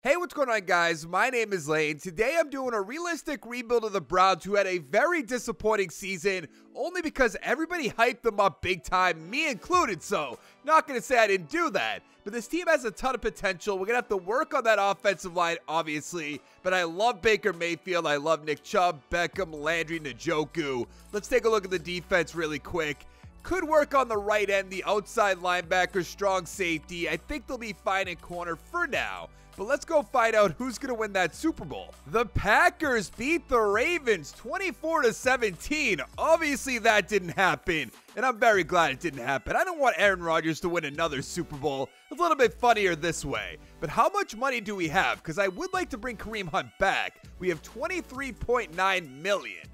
Hey, what's going on, guys? My name is Lane. Today I'm doing a realistic rebuild of the Browns, who had a very disappointing season only because everybody hyped them up big time, me included. So not going to say I didn't do that, but this team has a ton of potential. We're going to have to work on that offensive line, obviously, but I love Baker Mayfield. I love Nick Chubb, Beckham, Landry, Njoku. Let's take a look at the defense really quick. Could work on the right end, the outside linebacker, strong safety. I think they'll be fine in corner for now. But let's go find out who's going to win that Super Bowl. The Packers beat the Ravens 24-17. Obviously, that didn't happen, and I'm very glad it didn't happen. I don't want Aaron Rodgers to win another Super Bowl. It's a little bit funnier this way. But how much money do we have? Because I would like to bring Kareem Hunt back. We have $23.9 million.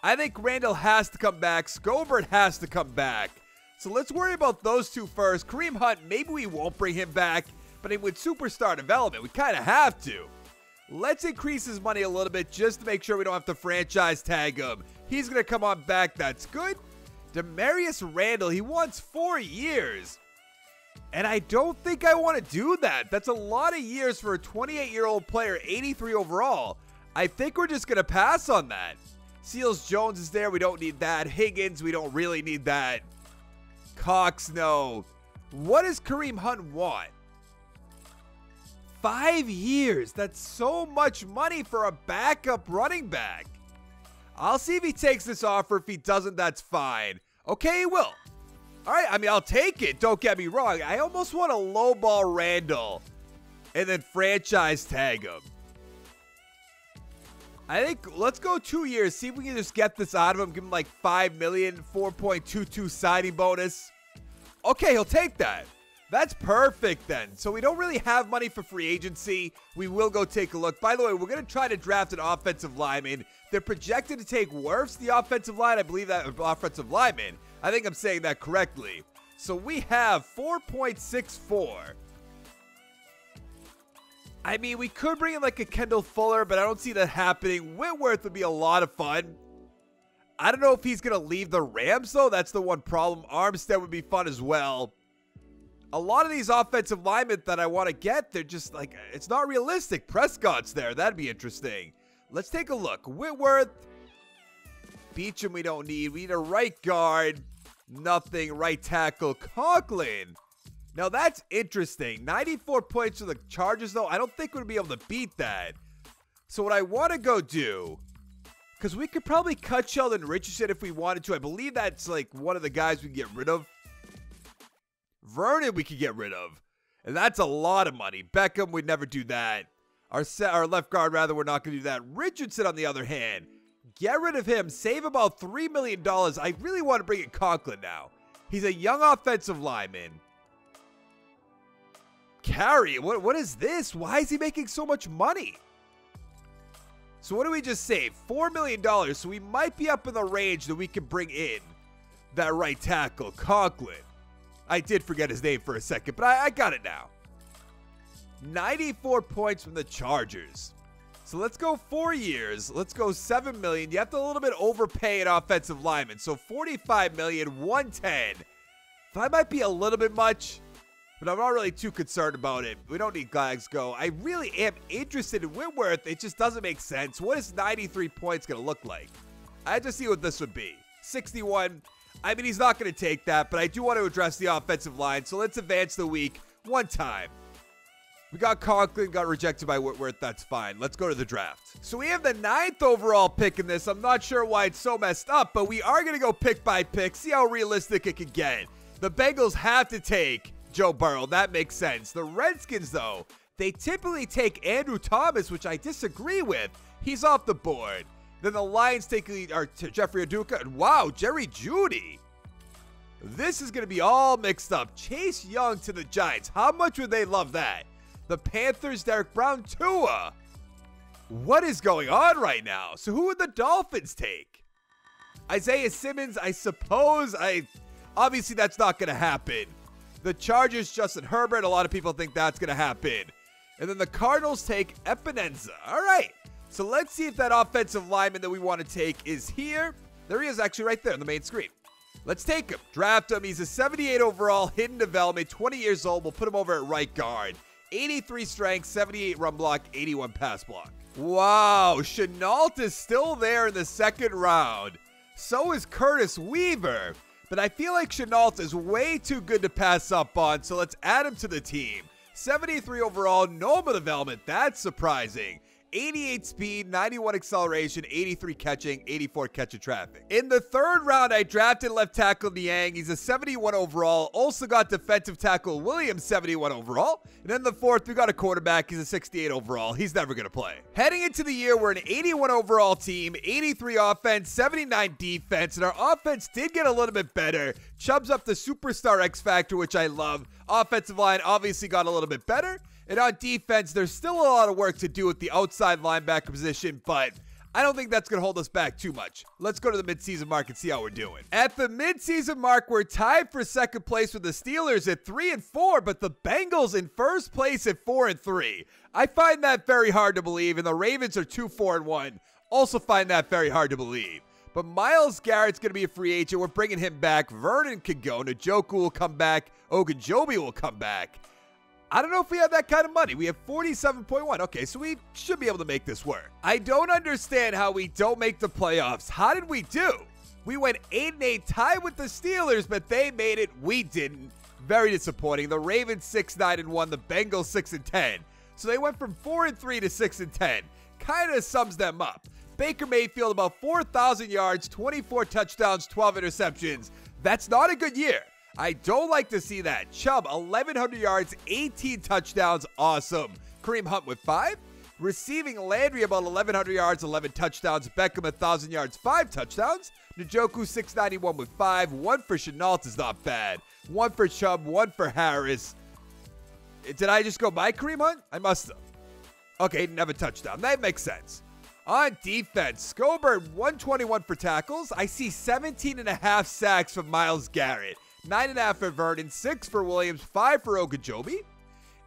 I think Randall has to come back. Scobert has to come back. So let's worry about those two first. Kareem Hunt, maybe we won't bring him back. But with superstar development, we kind of have to. Let's increase his money a little bit just to make sure we don't have to franchise tag him. He's going to come on back. That's good. Demarius Randall, he wants 4 years. And I don't think I want to do that. That's a lot of years for a 28-year-old player, 83 overall. I think we're just going to pass on that. Seals Jones is there. We don't need that. Higgins, we don't really need that. Cox, no. What does Kareem Hunt want? 5 years. That's so much money for a backup running back. I'll see if he takes this offer. If he doesn't, that's fine. Okay, he will. All right, I mean, I'll take it. Don't get me wrong. I almost want to lowball Randall and then franchise tag him. I think let's go 2 years. See if we can just get this out of him. Give him like $5 million, 4.22 signing bonus. Okay, he'll take that. That's perfect then. So we don't really have money for free agency. We will go take a look. By the way, we're going to try to draft an offensive lineman. They're projected to take Wirfs, the offensive line. I believe that offensive lineman. I think I'm saying that correctly. So we have 4.64. I mean, we could bring in like a Kendall Fuller, but I don't see that happening. Whitworth would be a lot of fun. I don't know if he's going to leave the Rams, though. That's the one problem. Armstead would be fun as well. A lot of these offensive linemen that I want to get, they're just like, it's not realistic. Prescott's there. That'd be interesting. Let's take a look. Whitworth. Beecham we don't need. We need a right guard. Nothing. Right tackle. Conklin. Now that's interesting. 94 points for the Chargers, though. I don't think we'll be able to beat that. So what I want to go do, because we could probably cut Sheldon Richardson if we wanted to. I believe that's like one of the guys we can get rid of. Vernon we could get rid of. And that's a lot of money. Beckham, we'd never do that. Our left guard, rather, we're not going to do that. Richardson, on the other hand, get rid of him. Save about $3 million. I really want to bring in Conklin now. He's a young offensive lineman. Carey, what is this? Why is he making so much money? So what do we just save? $4 million. So we might be up in the range that we can bring in that right tackle, Conklin. I did forget his name for a second, but I got it now. 94 points from the Chargers. So let's go 4 years. Let's go $7 million. You have to a little bit overpay an offensive lineman. So $45 million, 110. That might be a little bit much, but I'm not really too concerned about it. We don't need Glasgow. I really am interested in Whitworth. It just doesn't make sense. What is 93 points going to look like? I had to see what this would be. 61. I mean, he's not going to take that, but I do want to address the offensive line. So let's advance the week one time. We got Conklin, got rejected by Whitworth. That's fine. Let's go to the draft. So we have the 9th overall pick in this. I'm not sure why it's so messed up, but we are going to go pick by pick. See how realistic it can get. The Bengals have to take Joe Burrow. That makes sense. The Redskins, though, they typically take Andrew Thomas, which I disagree with. He's off the board. Then the Lions take Jeffrey Aduka. And wow, Jerry Jeudy. This is going to be all mixed up. Chase Young to the Giants. How much would they love that? The Panthers, Derek Brown, Tua. What is going on right now? So who would the Dolphins take? Isaiah Simmons, I suppose. Obviously, that's not going to happen. The Chargers, Justin Herbert. A lot of people think that's going to happen. And then the Cardinals take Epinenza. All right. So let's see if that offensive lineman that we want to take is here. There he is, actually right there on the main screen. Let's take him. Draft him. He's a 78 overall, hidden development, 20 years old. We'll put him over at right guard. 83 strength, 78 run block, 81 pass block. Wow, Chenault is still there in the second round. So is Curtis Weaver. But I feel like Chenault is way too good to pass up on, so let's add him to the team. 73 overall, normal development, that's surprising. 88 speed, 91 acceleration, 83 catching, 84 catch of traffic. In the third round, I drafted left tackle Niang. He's a 71 overall. Also got defensive tackle Williams, 71 overall. And in the fourth, we got a quarterback. He's a 68 overall. He's never going to play. Heading into the year, we're an 81 overall team, 83 offense, 79 defense. And our offense did get a little bit better. Chubb's up the superstar X factor, which I love. Offensive line obviously got a little bit better. And on defense, there's still a lot of work to do with the outside linebacker position, but I don't think that's going to hold us back too much. Let's go to the midseason mark and see how we're doing. At the midseason mark, we're tied for second place with the Steelers at 3-4, but the Bengals in first place at 4-3. I find that very hard to believe, and the Ravens are 2-4-1. Also find that very hard to believe. But Myles Garrett's going to be a free agent. We're bringing him back. Vernon could go. Njoku will come back. Ogunjobi will come back. I don't know if we have that kind of money. We have 47.1. Okay, so we should be able to make this work. I don't understand how we don't make the playoffs. How did we do? We went 8-8, tied with the Steelers, but they made it. We didn't. Very disappointing. The Ravens 6-9-1, the Bengals 6-10. So they went from 4-3 to 6-10. Kind of sums them up. Baker Mayfield about 4,000 yards, 24 touchdowns, 12 interceptions. That's not a good year. I don't like to see that. Chubb, 1,100 yards, 18 touchdowns. Awesome. Kareem Hunt with 5. Receiving Landry about 1,100 yards, 11 touchdowns. Beckham, 1,000 yards, 5 touchdowns. Njoku, 691 with 5. 1 for Chenault is not bad. 1 for Chubb, 1 for Harris. Did I just go by Kareem Hunt? I must have. Okay, didn't have a touchdown. That makes sense. On defense, Scobert, 121 for tackles. I see 17.5 sacks from Myles Garrett. 9.5 for Vernon, 6 for Williams, 5 for Ogunjobi.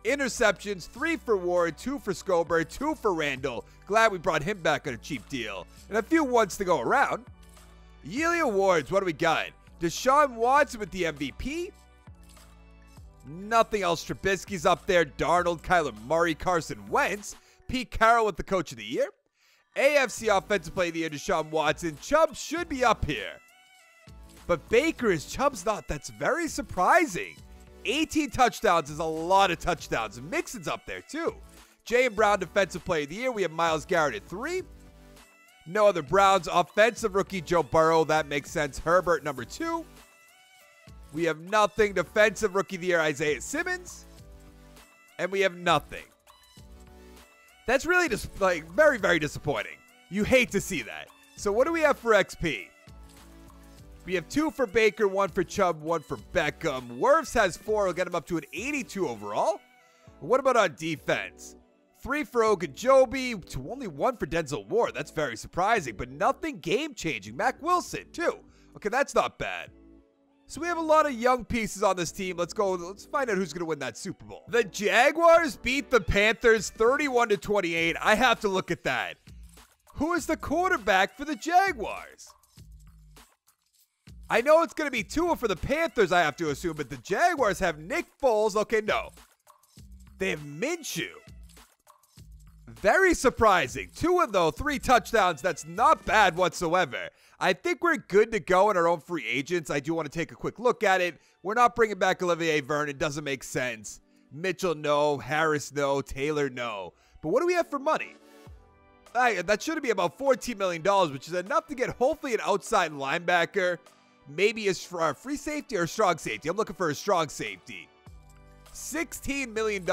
Interceptions, 3 for Ward, 2 for Scobert, 2 for Randall. Glad we brought him back on a cheap deal. And a few ones to go around. Yearly awards, what do we got? Deshaun Watson with the MVP. Nothing else. Trubisky's up there. Darnold, Kyler Murray, Carson Wentz. Pete Carroll with the Coach of the Year. AFC Offensive Player of the Year, Deshaun Watson. Chubb should be up here. But Baker is Chubb's not. That's very surprising. 18 touchdowns is a lot of touchdowns. Mixon's up there too. Jaylen Brown, Defensive Player of the Year. We have Myles Garrett at 3. No other Browns. Offensive Rookie, Joe Burrow. That makes sense. Herbert, number 2. We have nothing. Defensive Rookie of the Year, Isaiah Simmons. And we have nothing. That's really just very, very disappointing. You hate to see that. So what do we have for XP? We have 2 for Baker, 1 for Chubb, 1 for Beckham. Wirfs has 4. We'll get him up to an 82 overall. What about on defense? 3 for Ogunjobi, to only 1 for Denzel Ward. That's very surprising, but nothing game-changing. Mac Wilson, 2. Okay, that's not bad. So we have a lot of young pieces on this team. Let's go. Let's find out who's going to win that Super Bowl. The Jaguars beat the Panthers 31-28. I have to look at that. Who is the quarterback for the Jaguars? I know it's going to be Tua for the Panthers, I have to assume, but the Jaguars have Nick Foles. Okay, no. They have Minshew. Very surprising. Tua, though, 3 touchdowns. That's not bad whatsoever. I think we're good to go in our own free agents. I do want to take a quick look at it. We're not bringing back Olivier Vernon. Doesn't make sense. Mitchell, no. Harris, no. Taylor, no. But what do we have for money? That should be about $14 million, which is enough to get hopefully an outside linebacker. Maybe a free safety or a strong safety. I'm looking for a strong safety. $16 million.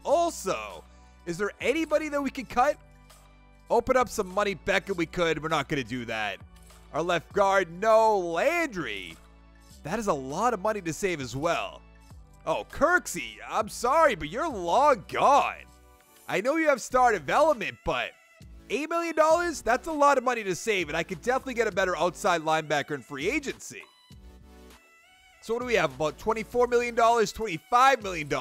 Also, is there anybody that we can cut? Open up some money. Beckham, we could. We're not going to do that. Our left guard, no. Landry. That is a lot of money to save as well. Oh, Kirksey, I'm sorry, but you're long gone. I know you have star development, but $8 million? That's a lot of money to save, and I could definitely get a better outside linebacker in free agency. So what do we have? About $24 million, $25 million.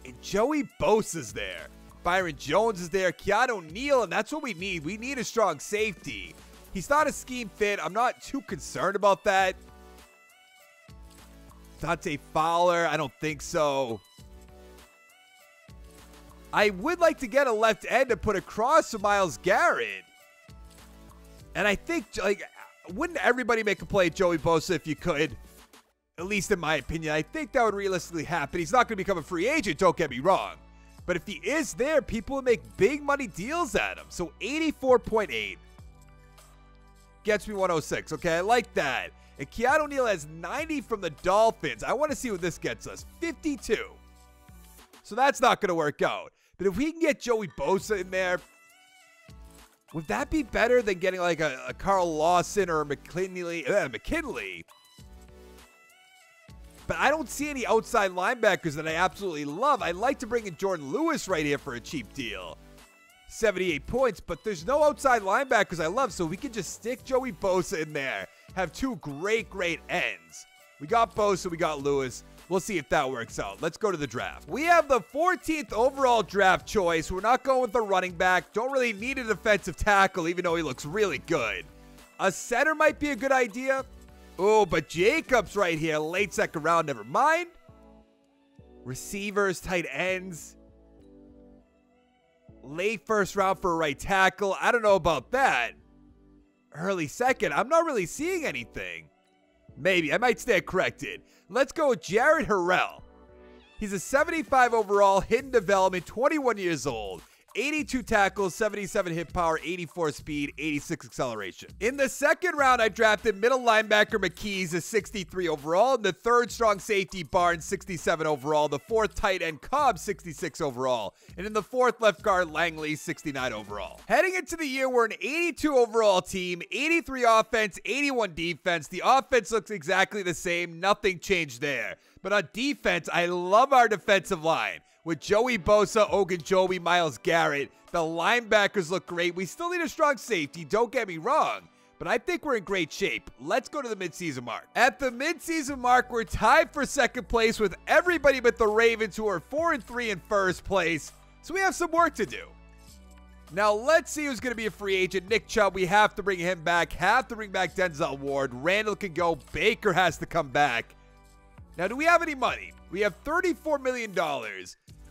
And Joey Bosa's there. Byron Jones is there. Keanu Neal, and that's what we need. We need a strong safety. He's not a scheme fit. I'm not too concerned about that. Dante Fowler, I don't think so. I would like to get a left end to put across to Myles Garrett. And I think, like, wouldn't everybody make a play at Joey Bosa if you could? At least in my opinion. I think that would realistically happen. He's not going to become a free agent, don't get me wrong. But if he is there, people would make big money deals at him. So 84.8 gets me 106. Okay, I like that. And Keanu Neal has 90 from the Dolphins. I want to see what this gets us. 52. So that's not going to work out. But if we can get Joey Bosa in there, would that be better than getting like a Carl Lawson or a McKinley? But I don't see any outside linebackers that I absolutely love. I'd like to bring in Jordan Lewis right here for a cheap deal. 78 points, but there's no outside linebackers I love, so we can just stick Joey Bosa in there. Have two great ends. We got Bosa, we got Lewis. We'll see if that works out. Let's go to the draft. We have the 14th overall draft choice. We're not going with a running back. Don't really need a defensive tackle, even though he looks really good. A center might be a good idea. Oh, but Jacobs right here, late second round, never mind. Receivers, tight ends. Late first round for a right tackle. I don't know about that. Early second, I'm not really seeing anything. Maybe, I might stand corrected. Let's go with Jared Harrell. He's a 75 overall, hidden development, 21 years old. 82 tackles, 77 hit power, 84 speed, 86 acceleration. In the second round, I drafted middle linebacker McKees, a 63 overall. The third strong safety Barnes, 67 overall. The fourth tight end Cobb, 66 overall. And in the fourth left guard Langley, 69 overall. Heading into the year, we're an 82 overall team, 83 offense, 81 defense. The offense looks exactly the same. Nothing changed there. But on defense, I love our defensive line. With Joey Bosa, Ogunjobi, Myles Garrett, the linebackers look great. We still need a strong safety, don't get me wrong, but I think we're in great shape. Let's go to the midseason mark. At the midseason mark, we're tied for second place with everybody but the Ravens, who are 4-3 in first place, so we have some work to do. Now, let's see who's going to be a free agent. Nick Chubb, we have to bring him back. Have to bring back Denzel Ward. Randall can go. Baker has to come back. Now, do we have any money? We have $34 million.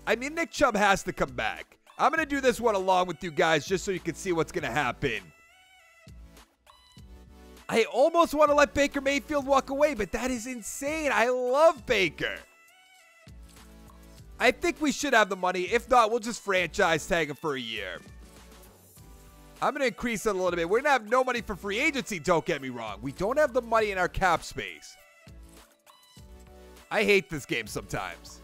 I mean, Nick Chubb has to come back. I'm going to do this one along with you guys just so you can see what's going to happen. I almost want to let Baker Mayfield walk away, but that is insane. I love Baker. I think we should have the money. If not, we'll just franchise tag him for a year. I'm going to increase it a little bit. We're going to have no money for free agency, don't get me wrong. We don't have the money in our cap space. I hate this game sometimes.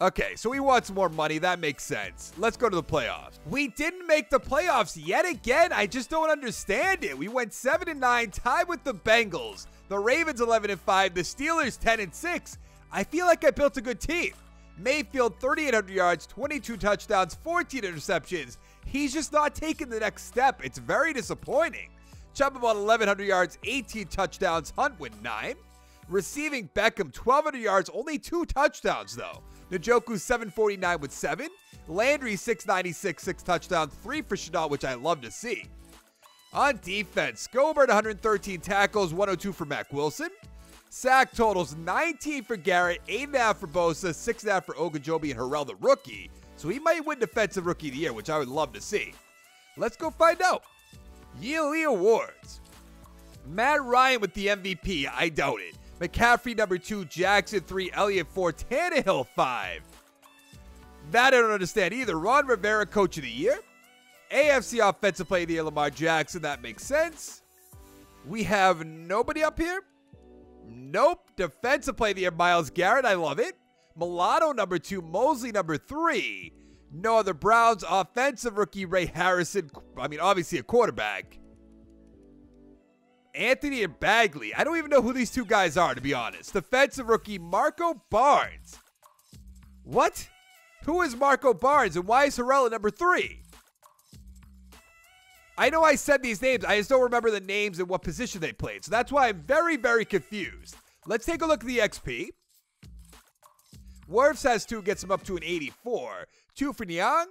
Okay, so we want some more money. That makes sense. Let's go to the playoffs. We didn't make the playoffs yet again. I just don't understand it. We went 7-9, tied with the Bengals. The Ravens 11-5. The Steelers 10-6. I feel like I built a good team. Mayfield 3,800 yards, 22 touchdowns, 14 interceptions. He's just not taking the next step. It's very disappointing. Chubb about 1,100 yards, 18 touchdowns. Hunt with 9. Receiving Beckham 1,200 yards, only 2 touchdowns though. Njoku 749 with 7. Landry 696, 6 touchdowns, 3 for Shenault, which I love to see. On defense, Gobert 113 tackles, 102 for Mac Wilson. Sack totals 19 for Garrett, 8.5 for Bosa, 6.5 for Ogunjobi and Harrell the rookie. So he might win Defensive Rookie of the Year, which I would love to see. Let's go find out. Yearly awards. Matt Ryan with the MVP. I doubt it. McCaffrey number 2, Jackson 3, Elliott 4, Tannehill 5. That I don't understand either. Ron Rivera Coach of the Year. AFC Offensive Player of the Year, Lamar Jackson. That makes sense. We have nobody up here. Nope. Defensive Player of the Year, Myles Garrett. I love it. Milano number 2, Mosley number 3. No other Browns. Offensive Rookie, Ray Harrison. I mean, obviously a quarterback. Anthony and Bagley. I don't even know who these two guys are, to be honest. Defensive Rookie, Marco Barnes. What? Who is Marco Barnes and why is Harrell at number 3? I know I said these names. I just don't remember the names and what position they played. So that's why I'm very, very confused. Let's take a look at the XP. Wirfs has 2, gets him up to an 84. 2 for Niang.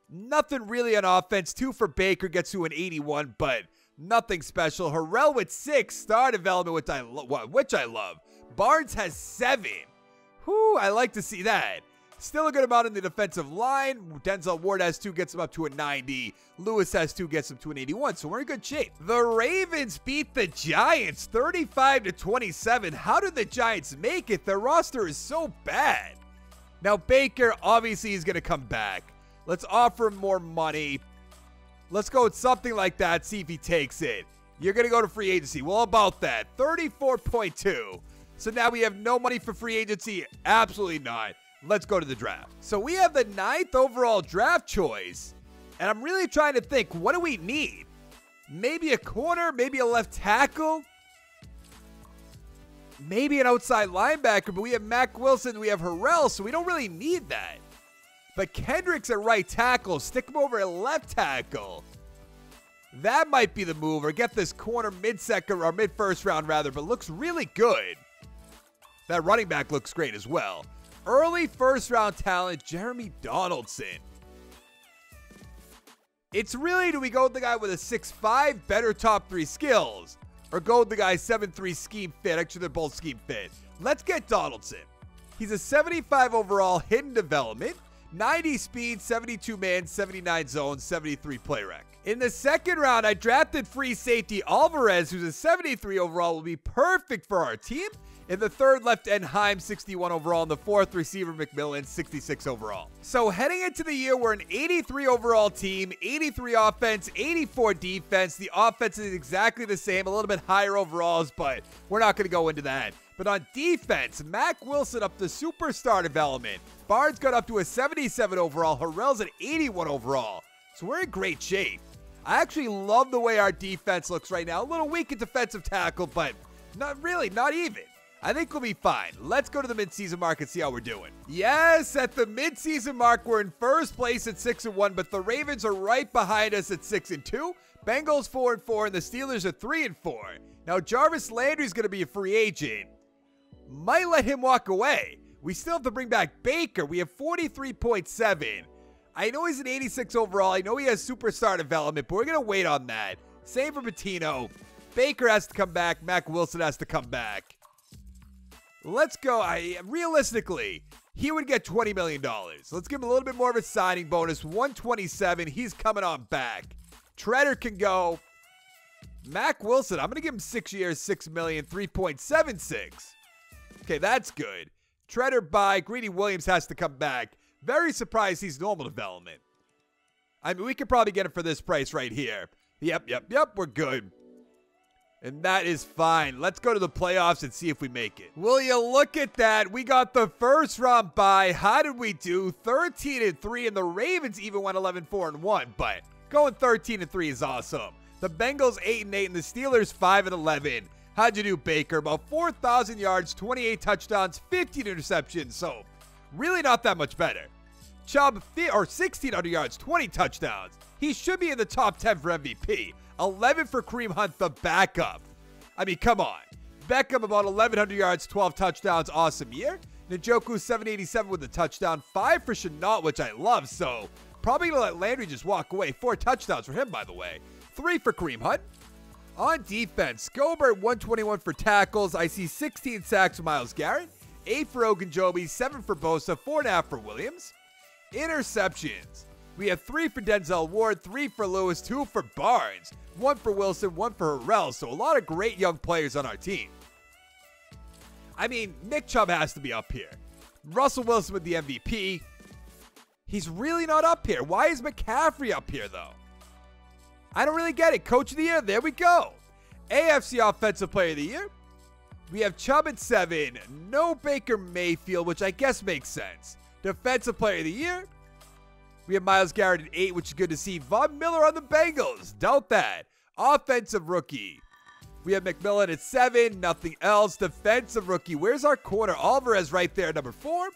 Nothing really on offense. 2 for Baker, gets to an 81, but nothing special. Harrell with 6, star development, which I love. Barnes has 7. Whew, I like to see that. Still a good amount in the defensive line. Denzel Ward has 2, gets him up to a 90. Lewis has 2, gets him to an 81. So we're in good shape. The Ravens beat the Giants 35-27. How did the Giants make it? Their roster is so bad. Now Baker obviously is going to come back. Let's offer him more money. Let's go with something like that. See if he takes it. You're going to go to free agency. Well, about that. 34.2. So now we have no money for free agency. Absolutely not. Let's go to the draft. So we have the 9th overall draft choice. And I'm really trying to think, what do we need? Maybe a corner, maybe a left tackle, maybe an outside linebacker, but we have Mack Wilson, we have Harrell, so we don't really need that. But Kendrick's at right tackle. Stick him over at left tackle. That might be the move, or get this corner mid-second, or mid-first round rather, but looks really good. That running back looks great as well. Early first-round talent, Jeremy Donaldson. It's really, do we go with the guy with a 6'5", better top 3 skills, or go with the guy 7'3", scheme fit? Actually, they're both scheme fit. Let's get Donaldson. He's a 75 overall, hidden development, 90 speed, 72 man, 79 zone, 73 play rec. In the second round, I drafted free safety Alvarez, who's a 73 overall, will be perfect for our team. In the third, left end Heim, 61 overall. In the fourth, receiver McMillan, 66 overall. So heading into the year, we're an 83 overall team, 83 offense, 84 defense. The offense is exactly the same, a little bit higher overalls, but we're not going to go into that. But on defense, Mack Wilson up to superstar development. Barnes got up to a 77 overall. Harrell's an 81 overall. So we're in great shape. I actually love the way our defense looks right now. A little weak at defensive tackle, but not really, not even. I think we'll be fine. Let's go to the midseason mark and see how we're doing. Yes, at the midseason mark, we're in first place at 6-1, but the Ravens are right behind us at 6-2. Bengals 4-4, and the Steelers are 3-4. Now, Jarvis Landry's going to be a free agent. Might let him walk away. We still have to bring back Baker. We have 43.7. I know he's an 86 overall. I know he has superstar development, but we're going to wait on that. Same for Patino. Baker has to come back. Mack Wilson has to come back. Let's go. Realistically, he would get $20 million. Let's give him a little bit more of a signing bonus. 127. He's coming on back. Treader can go. Mack Wilson, I'm going to give him 6 years, $6 million, 3.76. Okay, that's good. Treader by. Greedy Williams has to come back. Very surprised he's normal development. I mean, we could probably get him for this price right here. Yep, we're good. And that is fine. Let's go to the playoffs and see if we make it. Will you look at that? We got the first round bye. How did we do? 13-3, and the Ravens even went 11-4-1, but going 13-3 is awesome. The Bengals 8-8, and the Steelers 5-11. How'd you do, Baker? About 4,000 yards, 28 touchdowns, 15 interceptions, so really not that much better. Chubb, 1,600 yards, 20 touchdowns. He should be in the top 10 for MVP. 11 for Kareem Hunt, the backup. I mean, come on. Beckham, about 1,100 yards, 12 touchdowns. Awesome year. Njoku, 787 with a touchdown. 5 for Chenault, which I love. So, probably going to let Landry just walk away. 4 touchdowns for him, by the way. 3 for Kareem Hunt. On defense, Gobert, 121 for tackles. I see 16 sacks for Myles Garrett. 8 for Ogunjobi. 7 for Bosa. 4.5 for Williams. Interceptions. We have 3 for Denzel Ward, 3 for Lewis, 2 for Barnes, 1 for Wilson, 1 for Harrell. So a lot of great young players on our team. I mean, Nick Chubb has to be up here. Russell Wilson with the MVP. He's really not up here. Why is McCaffrey up here, though? I don't really get it. Coach of the year, there we go. AFC Offensive Player of the Year. We have Chubb at 7. No Baker Mayfield, which I guess makes sense. Defensive Player of the Year. We have Myles Garrett at 8, which is good to see. Von Miller on the Bengals. Doubt that. Offensive Rookie. We have McMillan at 7. Nothing else. Defensive Rookie. Where's our corner? Alvarez right there, number 4.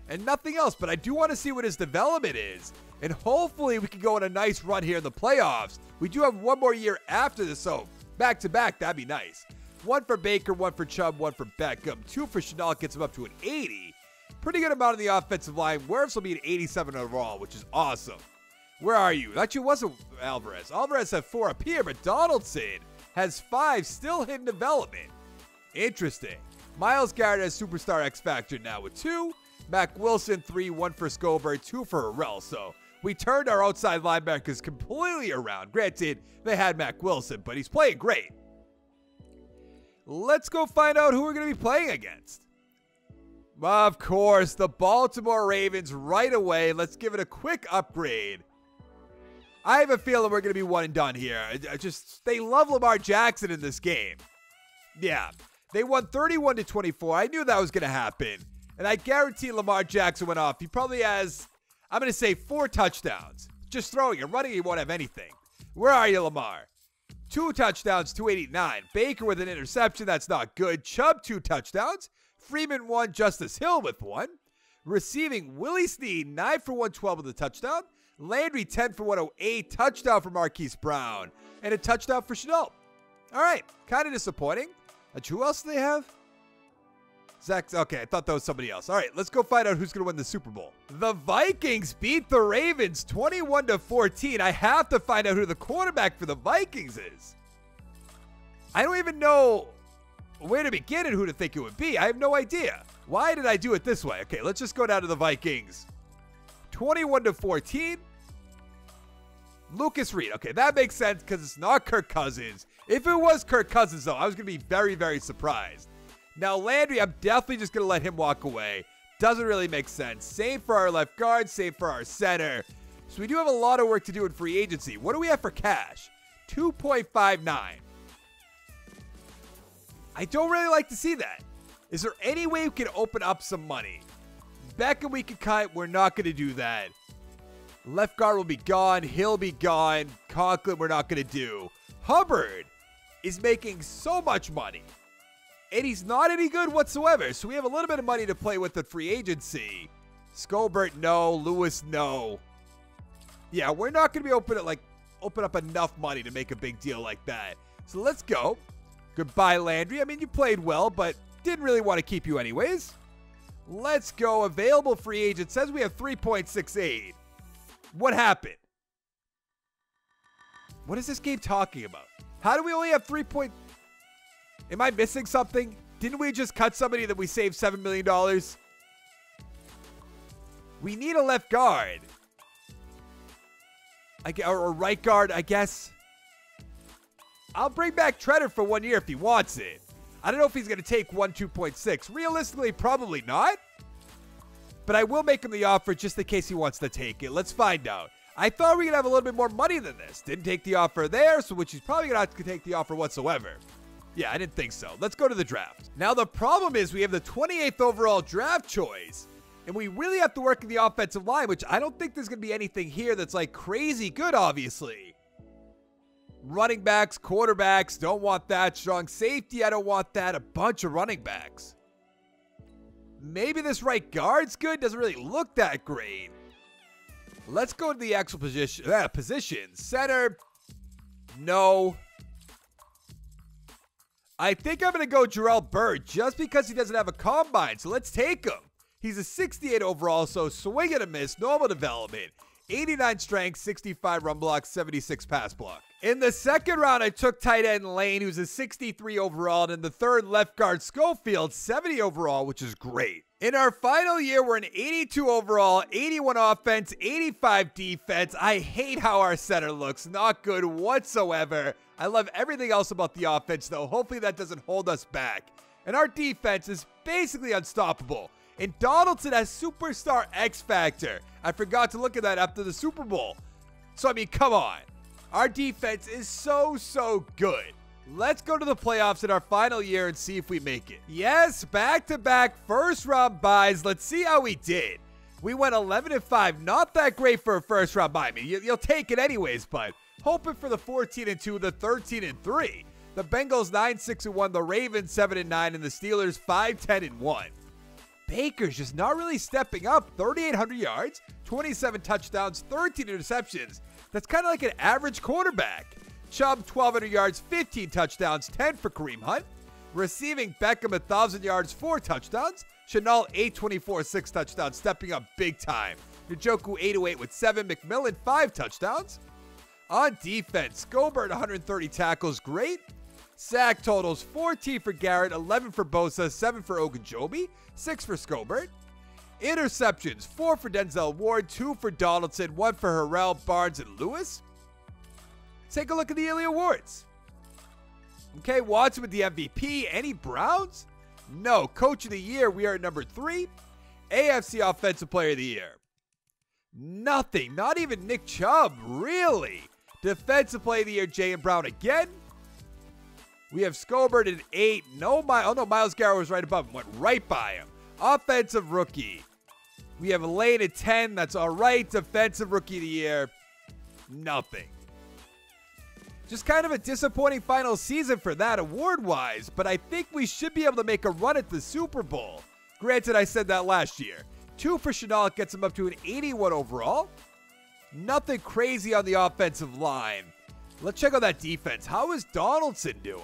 And nothing else. But I do want to see what his development is. And hopefully we can go on a nice run here in the playoffs. We do have one more year after this, so back-to-back, that'd be nice. 1 for Baker, 1 for Chubb, 1 for Beckham. 2 for Chenault gets him up to an 80. Pretty good amount on the offensive line. Wirfs will be an 87 overall, which is awesome. Where are you? Actually, it wasn't Alvarez. Alvarez had 4 up here, but Donaldson has 5 still in development. Interesting. Myles Garrett has Superstar X Factor now with 2. Mac Wilson, 3, 1 for Scobert, 2 for Harrell. So we turned our outside linebackers completely around. Granted, they had Mac Wilson, but he's playing great. Let's go find out who we're going to be playing against. Of course, the Baltimore Ravens right away. Let's give it a quick upgrade. I have a feeling we're going to be one and done here. They love Lamar Jackson in this game. Yeah, they won 31-24. I knew that was going to happen. And I guarantee Lamar Jackson went off. He probably has, I'm going to say 4 touchdowns. Just throwing it. Running, he won't have anything. Where are you, Lamar? 2 touchdowns, 289. Baker with an interception. That's not good. Chubb, 2 touchdowns. Freeman, 1. Justice Hill with 1. Receiving, Willie Snead, 9 for 112 with a touchdown. Landry, 10 for 108. Touchdown for Marquise Brown. And a touchdown for Chenault. All right. Kind of disappointing. Who else do they have? Zach. Okay, I thought that was somebody else. All right, let's go find out who's going to win the Super Bowl. The Vikings beat the Ravens 21-14. I have to find out who the quarterback for the Vikings is. I don't even know where to begin and who to think it would be. I have no idea. Why did I do it this way? Okay, let's just go down to the Vikings. 21-14. Lucas Reed. Okay, that makes sense because it's not Kirk Cousins. If it was Kirk Cousins, though, I was going to be very, very surprised. Now, Landry, I'm definitely just going to let him walk away. Doesn't really make sense. Same for our left guard, same for our center. So we do have a lot of work to do in free agency. What do we have for cash? 2.59. I don't really like to see that. Is there any way we can open up some money? Beckham we can cut. We're not going to do that. Left guard will be gone. Hill be gone. Conklin we're not going to do. Hubbard is making so much money. And he's not any good whatsoever. So we have a little bit of money to play with at free agency. Scobert, no. Lewis, no. Yeah, we're not going to be open up enough money to make a big deal like that. So let's go. Goodbye, Landry. I mean, you played well, but didn't really want to keep you anyways. Let's go. Available free agent says we have 3.68. What happened? What is this game talking about? How do we only have 3. Am I missing something? Didn't we just cut somebody that we saved $7 million? We need a left guard. Or a right guard, I guess. I'll bring back Treader for 1 year if he wants it. I don't know if he's going to take 2.6. Realistically, probably not. But I will make him the offer just in case he wants to take it. Let's find out. I thought we could have a little bit more money than this. Didn't take the offer there, so which he's probably going to have to take the offer whatsoever. Yeah, I didn't think so. Let's go to the draft. Now, the problem is we have the 28th overall draft choice, and we really have to work in the offensive line, which I don't think there's going to be anything here that's like crazy good, obviously. Running backs, quarterbacks, don't want that. Strong safety, I don't want that. A bunch of running backs. Maybe this right guard's good. Doesn't really look that great. Let's go to the actual position. Center, no. I think I'm going to go Jarrell Byrd just because he doesn't have a combine. So let's take him. He's a 68 overall, so swing and a miss, normal development. 89 strength, 65 run block, 76 pass block. In the second round, I took tight end Lane, who's a 63 overall, and in the third, left guard Schofield, 70 overall, which is great. In our final year, we're an 82 overall, 81 offense, 85 defense. I hate how our center looks. Not good whatsoever. I love everything else about the offense, though. Hopefully that doesn't hold us back. And our defense is basically unstoppable. And Donaldson has superstar X Factor. I forgot to look at that after the Super Bowl. So, I mean, come on. Our defense is so good. Let's go to the playoffs in our final year and see if we make it. Yes, back-to-back first-round buys. Let's see how we did. We went 11-5. Not that great for a first-round buy. I mean, you'll take it anyways, but hoping for the 14-2, the 13-3. The Bengals 9-6-1, the Ravens 7-9, and the Steelers 5-10-1. Baker's just not really stepping up. 3,800 yards, 27 touchdowns, 13 interceptions. That's kind of like an average quarterback. Chubb, 1,200 yards, 15 touchdowns, 10 for Kareem Hunt. Receiving, Beckham, 1,000 yards, 4 touchdowns. Chenault, 824, 6 touchdowns, stepping up big time. Njoku, 808 with 7. McMillan, 5 touchdowns. On defense, Scobert, 130 tackles, great. Sack totals, 14 for Garrett, 11 for Bosa, 7 for Ogunjobi, 6 for Scobert. Interceptions, 4 for Denzel Ward, 2 for Donaldson, 1 for Harrell, Barnes, and Lewis. Take a look at the yearly awards. Okay, Watson with the MVP. Any Browns? No. Coach of the Year, we are at number 3. AFC Offensive Player of the Year. Nothing. Not even Nick Chubb. Really? Defensive Player of the Year, Jaylen Brown again. We have Scobert at 8. No, Myles Garrett was right above him. Went right by him. Offensive Rookie. We have Lane at 10. That's all right. Defensive Rookie of the Year. Nothing. Just kind of a disappointing final season for that award-wise, but I think we should be able to make a run at the Super Bowl. Granted, I said that last year. 2 for Chenault gets him up to an 81 overall. Nothing crazy on the offensive line. Let's check out that defense. How is Donaldson doing?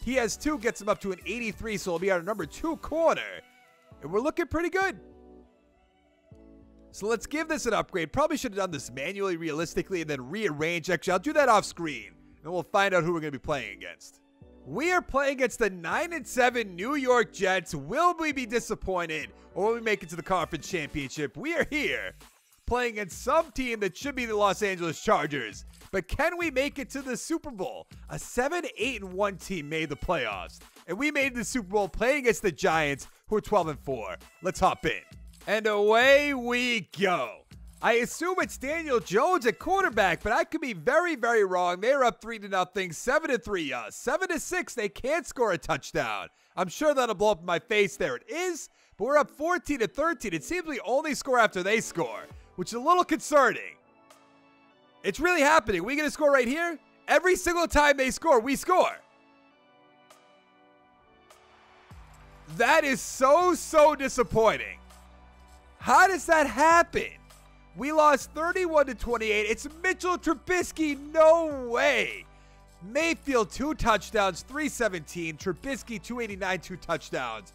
He has 2, gets him up to an 83, so he'll be our number 2 corner. And we're looking pretty good. So let's give this an upgrade. Probably should have done this manually, realistically, and then rearrange. Actually, I'll do that off screen, and we'll find out who we're going to be playing against. We are playing against the 9-7 New York Jets. Will we be disappointed, or will we make it to the conference championship? We are here playing against some team that should be the Los Angeles Chargers. But can we make it to the Super Bowl? A 7-8-1 team made the playoffs, and we made the Super Bowl playing against the Giants, who are 12-4. Let's hop in. And away we go. I assume it's Daniel Jones at quarterback, but I could be very, very wrong. They're up 3-0, 7-3 us. 7-6, they can't score a touchdown. I'm sure that'll blow up in my face. There it is. But we're up 14-13. It seems we only score after they score, which is a little concerning. It's really happening. We going to score right here? Every single time they score, we score. That is so disappointing. How does that happen? We lost 31-28. It's Mitchell Trubisky. No way. Mayfield, 2 touchdowns, 317. Trubisky, 289, 2 touchdowns.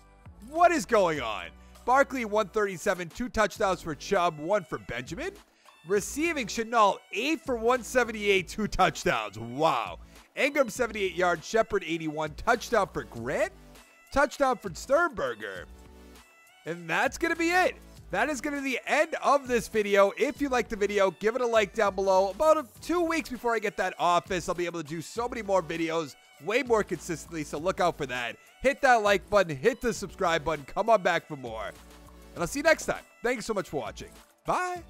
What is going on? Barkley, 137, 2 touchdowns for Chubb, 1 for Benjamin. Receiving, Chenault, 8 for 178, 2 touchdowns. Wow. Ingram, 78 yards. Shepard, 81. Touchdown for Grant. Touchdown for Sternberger. And that's going to be it. That is going to be the end of this video. If you liked the video, give it a like down below. About 2 weeks before I get that office, I'll be able to do so many more videos, way more consistently, so look out for that. Hit that like button, hit the subscribe button, come on back for more. And I'll see you next time. Thank you so much for watching. Bye.